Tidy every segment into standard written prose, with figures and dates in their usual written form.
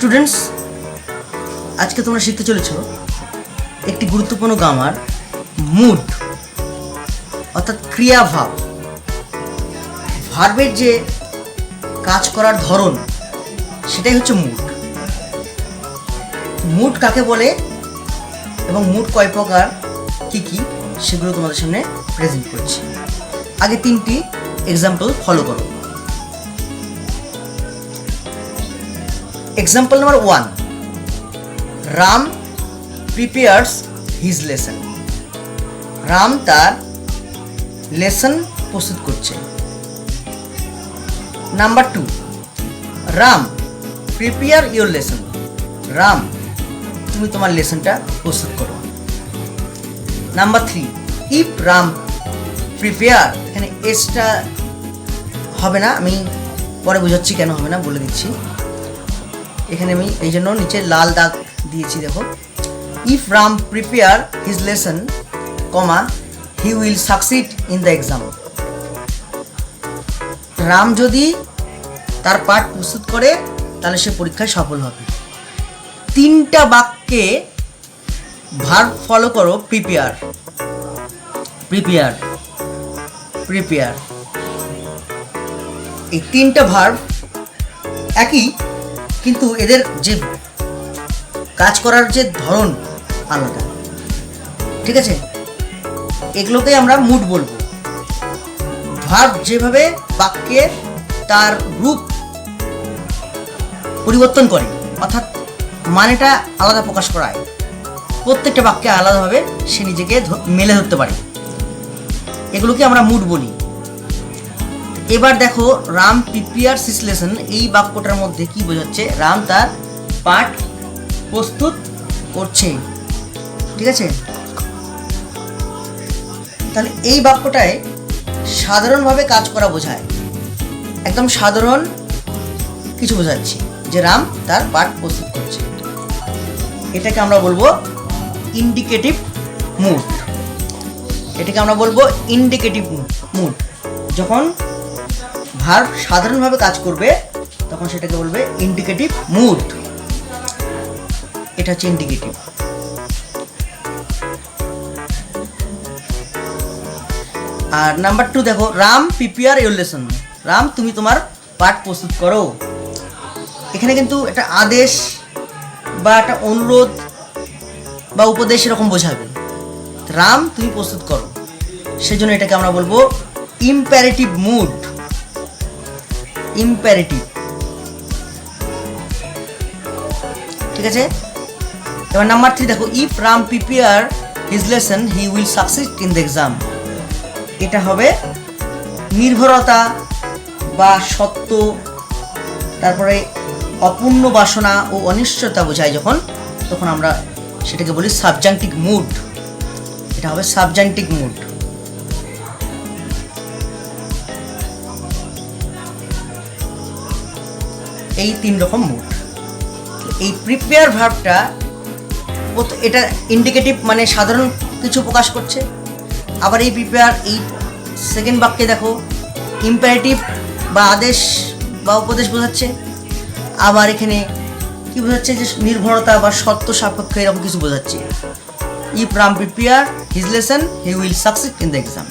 Students, আজকে তোমরা শিখতে চলেছ একটি গুরুত্বপূর্ণ গ্রামার, মুড অর্থাৎ ক্রিয়াভাব। ভার্বের যে কাজ করার ধরন সেটাই হচ্ছে মুড। মুড কাকে বলে এবং মুড কয় প্রকার, কী কী, সেগুলো তোমাদের সামনে প্রেজেন্ট করছি। আগে তিনটি এক্সাম্পল ফলো করো। Example number 1, Ram prepares his lesson. Ram তার লেসন প্রস্তুত করছে। Number 2, Ram prepare your lesson. Ram, তুমি তোমার লেসনটা প্রস্তুত করো। নাম্বার 3, ইফ রাম প্রিপেয়ার, এখানে এসটা হবে না, আমি পরে বোঝাচ্ছি কেন হবে না, বলে দিচ্ছি। এখানে আমি এই জন্য নিচে লাল দাগ দিয়েছি, দেখো। If Ram prepare his lesson, comma, he will succeed in the exam. Ram যদি তার পাঠ প্রস্তুত করে তাহলে সে পরীক্ষায় সফল হবে। তিনটা বাক্যে ভার্ব ফলো করো। প্রিপেয়ার, প্রিপেয়ার, প্রিপেয়ার, এই তিনটা ভার্ব একই, কিন্তু এদের যে কাজ করার যে ধরন আলাদা, ঠিক আছে? এগুলোকে আমরা মুড বলবো। ভার্ব যেভাবে বাক্যে তার রূপ পরিবর্তন করে, অর্থাৎ মানেটা আলাদা প্রকাশ করায়, প্রত্যেকটা বাক্যে আলাদাভাবে সে নিজেকে মেলে ধরতে পারে, এগুলোকে আমরা মুড বলি। এবার দেখো, রাম প্রিপেয়ার্স হিজ লেসন, এই বাক্যটার মধ্যে কি বোঝাচ্ছে? রাম তার পাঠ প্রস্তুত করছে, ঠিক আছে? তাহলে এই বাক্যটায় সাধারণভাবে কাজ করা বোঝায়, একদম সাধারণ কিছু বোঝাচ্ছি, যে রাম তার পাঠ প্রস্তুত করছে। এটাকে আমরা বলবো ইন্ডিকেটিভ মুড। এটাকে আমরা বলবো ইন্ডিকেটিভ মুড। যখন ভার্ব সাধারণভাবে কাজ করবে তখন সেটাকে বলবে ইন্ডিকেটিভ মুড। এটা হচ্ছে ইন্ডিকেটিভ। আর নাম্বার 2 দেখো, Ram prepare your lesson. Ram, তুমি তোমার পাঠ প্রস্তুত করো। এখানে কিন্তু একটা আদেশ বা একটা অনুরোধ বা উপদেশ এরকম বোঝাবে। রাম, তুমি প্রস্তুত করো, সেজন্য এটাকে আমরা বলবো ইম্পারেটিভ মুড। ইম্পারেটিভ, ঠিক আছে? এবার নাম্বার 3 দেখো, if Ram prepare his lesson he will succeed in the exam. এটা হবে নির্ভরতা বা সত্য, তারপরে অপূর্ণ বাসনা ও অনিশ্চয়তা বোঝায় যখন, তখন আমরা সেটাকে বলি সাবজাংটিভ মুড। এটা হবে সাবজাংটিভ মুড। এই 3 রকম মুড। এই প্রিপেয়ার ভার্বটা, এটা ইন্ডিকেটিভ মানে সাধারণ কিছু প্রকাশ করছে। আবার এই প্রিপেয়ার, এই সেকেন্ড বাক্যে দেখো ইম্পারেটিভ বা আদেশ বা উপদেশ বোঝাচ্ছে। আবার এখানে কি বোঝাচ্ছে? যে নির্ভরতা বা সত্য সাপেক্ষ এরকম কিছু বোঝাচ্ছে। If Ram prepare his lesson he will succeed in the exam.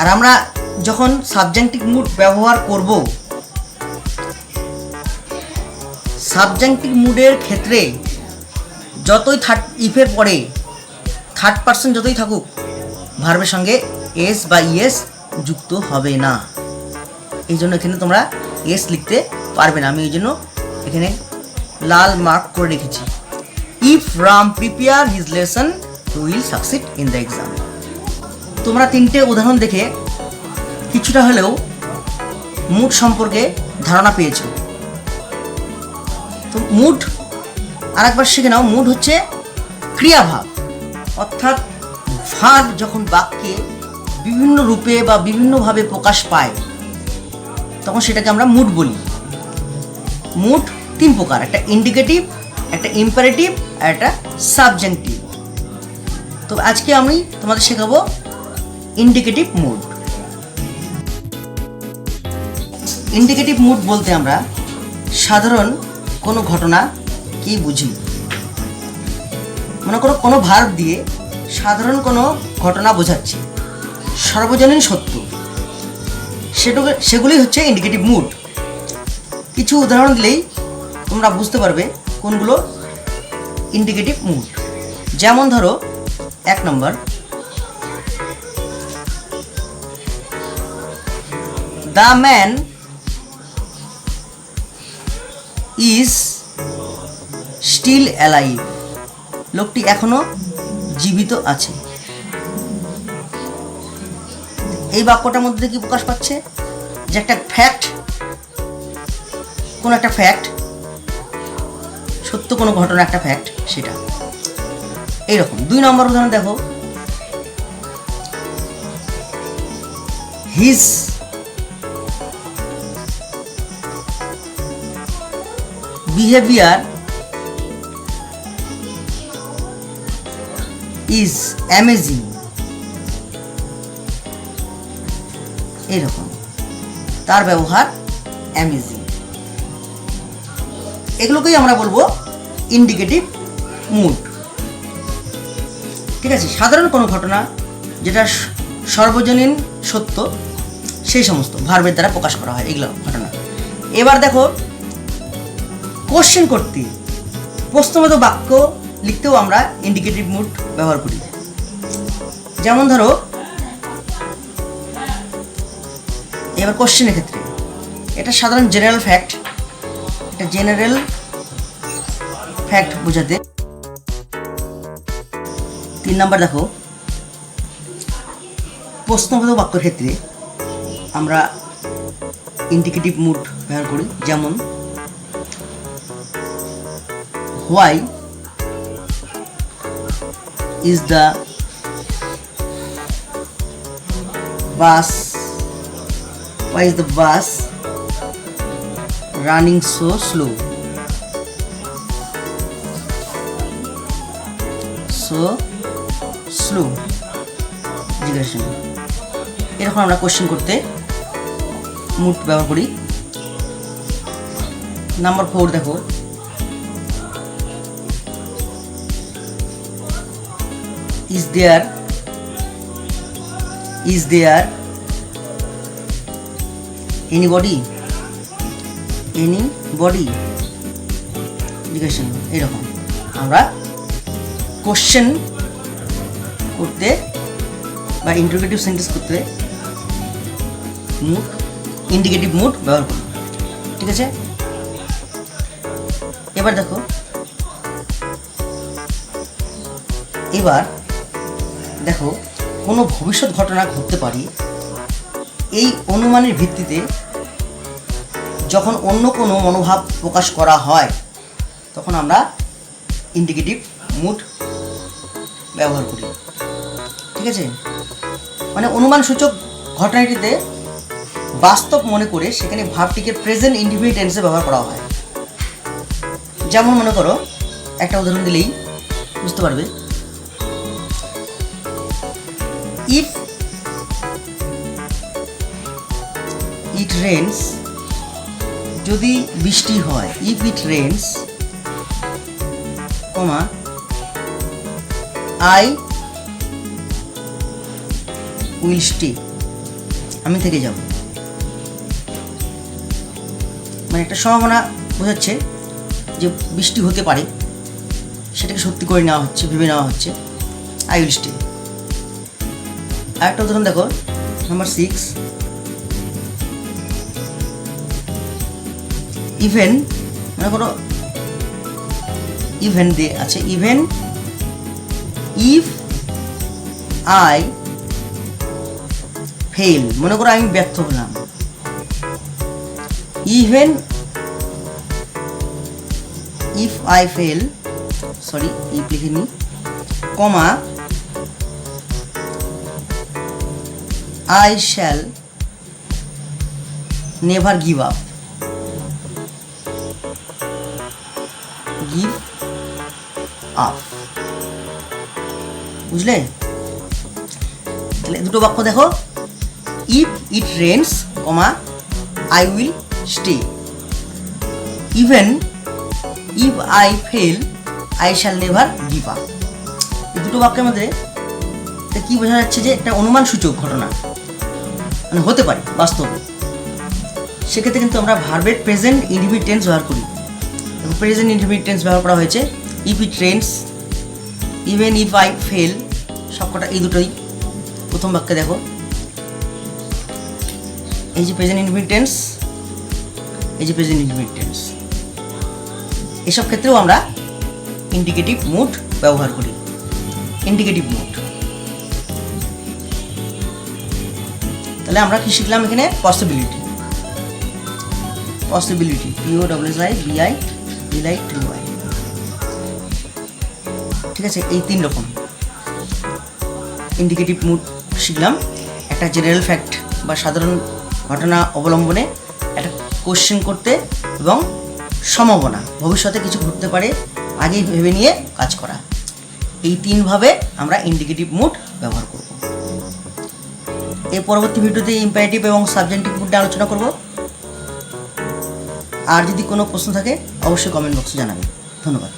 আর আমরা যখন সাবজাংটিভ মুড ব্যবহার করব, সাবজাংটিভ মুডের ক্ষেত্রে যতই ইফের পরে থার্ড পারসন যতই থাকুক, ভার্বের সঙ্গে এস বা ইএস যুক্ত হবে না। এই জন্য এখানে তোমরা এস লিখতে পারবে না। আমি এই জন্য এখানে লাল মার্ক করে রেখেছি। If Ram prepare his lesson he will succeed in the exam. তোমরা 3টে উদাহরণ দেখে কিছুটা হলেও মুড সম্পর্কে ধারণা পেয়েছো। তো মুড আরেকবার শিখে নাও। মুড হচ্ছে ক্রিয়াভাব, অর্থাৎ ভার্ব যখন বাক্যে বিভিন্ন রূপে বা বিভিন্নভাবে প্রকাশ পায় তখন সেটাকে আমরা মুড বলি। মুড 3 প্রকার, একটা ইন্ডিকেটিভ, একটা ইম্পারেটিভ আর একটা সাবজাংটিভ। তো আজকে আমি তোমাদের শেখাবো ইন্ডিকেটিভ মুড। ইন্ডিকেটিভ মুড বলতে আমরা সাধারণ কোনো ঘটনা কি বুঝি? মনে করো কোনো ভার্ব দিয়ে সাধারণ কোনো ঘটনা বোঝাচ্ছে, সর্বজনীন সত্য, সেগুলি হচ্ছে ইন্ডিকেটিভ মুড। কিছু উদাহরণ দিলেই তোমরা বুঝতে পারবে কোনগুলো ইন্ডিকেটিভ মুড। যেমন ধরো 1 নম্বর, the man is still alive, লোকটি এখনো জীবিত আছে। এই বাক্যটার মধ্যে কি প্রকাশ পাচ্ছে? যে একটা ফ্যাক্ট, কোনো একটা ফ্যাক্ট, সত্য কোনো ঘটনা, একটা ফ্যাক্ট, সেটা এইরকম। 2 নম্বর উদাহরণ দেখো, হিজ বিহেভিয়ার ইজ অ্যামেজিং, এরকম, তার ব্যবহার অ্যামেজিং। এগুলোকেই আমরা বলবো ইন্ডিকেটিভ মুড। ঠিক আছে, সাধারণ কোনো ঘটনা যেটা সর্বজনীন সত্য, সেই সমস্ত ভার্বের দ্বারা প্রকাশ করা হয় এগুলো ঘটনা। এবার দেখো, কোশ্চেন করতে, প্রশ্নবোধক বাক্য লিখতেও আমরা ইন্ডিকেটিভ মুড ব্যবহার করি। যেমন ধরো, এবার কোশ্চেনের ক্ষেত্রে এটা সাধারণ জেনারেল ফ্যাক্ট, এটা জেনারেল ফ্যাক্ট বোঝাতে। 3 নম্বর দেখো, প্রশ্নবোধক বাক্যের ক্ষেত্রে আমরা ইন্ডিকেটিভ মুড ব্যবহার করি। যেমন why is the bus, why is the bus running so slow? So slow জিজ্ঞাসা, এরকম আমরা কোশ্চেন করতে মুড ব্যবহার করি। নাম্বার 4 দেখো, is there anybody জিজ্ঞাসা, এরকম আমরা কোশ্চেন করতে বা ইন্টারোগেটিভ সেন্টেন্স করতে মুড, ইন্ডিকেটিভ মুড ব্যবহার করি। ঠিক আছে, এবার দেখো, কোনো ভবিষ্যৎ ঘটনা ঘটতে পারে, এই অনুমানের ভিত্তিতে যখন অন্য কোনো মনোভাব প্রকাশ করা হয় তখন আমরা ইন্ডিকেটিভ মুড ব্যবহার করি। ঠিক আছে, মানে অনুমানসূচক ঘটনাটিতে বাস্তব মনে করে সেখানে ভাবটিকে প্রেজেন্ট ইনডিফিনিট টেন্সে ব্যবহার করা হয়। যেমন মনে করো, একটা উদাহরণ দিলেই বুঝতে পারবে, ইফ ইট রেন্স, যদি বৃষ্টি হয়, if it rains, comma I will stay, আমি থেকে যাব। মানে একটা সম্ভাবনা বোঝাচ্ছে যে বৃষ্টি হতে পারে, সেটাকে সত্যি করে নেওয়া হচ্ছে, ভেবে নেওয়া হচ্ছে, আই উইল স্টে। আর একটা উদাহরণ দেখো, নাম্বার 6, ইভেন, মনে করো ইভেন দিয়ে আছে, ইভেন ইফ আই ফেল, মনে করো আমি ব্যর্থ হলাম, even if I fail, sorry if লিখিনি, comma I shall never give up, give up. বুঝলে? তাহলে দুটো বাক্য দেখো, if it rains, comma I will stay, even if I fail I shall never give up. এই দুটো বাক্যের মধ্যে কী বোঝা যাচ্ছে যে একটা অনুমান সূচক ঘটনা, মানে হতে পারে বাস্তবে। সেক্ষেত্রে কিন্তু আমরা ভার্বের প্রেজেন্ট ইনডিফিনিট টেন্স ব্যবহার করি। প্রেজেন্ট ইনডিফিনিট টেন্স ব্যবহার করা হয়েছে if it Reigns, even if I fail, সবকটা এই দুটোই। প্রথম বাক্যে দেখো এই যে প্রেজেন্ট ইনডিফিনিট টেন্স, এই যে প্রেজেন্ট ইনডিফিনিট টেন্স, এসব ক্ষেত্রেও আমরা ইন্ডিকেটিভ মুড ব্যবহার করি। ইন্ডিকেটিভ মুড, তাহলে আমরা কি শিখলাম এখানে? পসিবিলিটি, পসিবিলিটি, POSSIBILITY, ঠিক আছে? এই 3 রকম ইন্ডিকেটিভ মুড শিখলাম। একটা জেনারেল ফ্যাক্ট বা সাধারণ ঘটনা অবলম্বনে একটা কোশ্চেন করতে, এবং সম্ভাবনা ভবিষ্যতে কিছু ঘটতে পারে আগেই ভেবে নিয়ে কাজ করা। এই 3 ভাবে আমরা ইন্ডিকেটিভ মুড ব্যবহার করব। এর পরবর্তী ভিডিওতে ইম্পারেটিভ এবং সাবজেক্টিভ মুডটা আলোচনা করব। আর যদি কোনো প্রশ্ন থাকে অবশ্যই কমেন্ট বক্সে জানাবেন। ধন্যবাদ।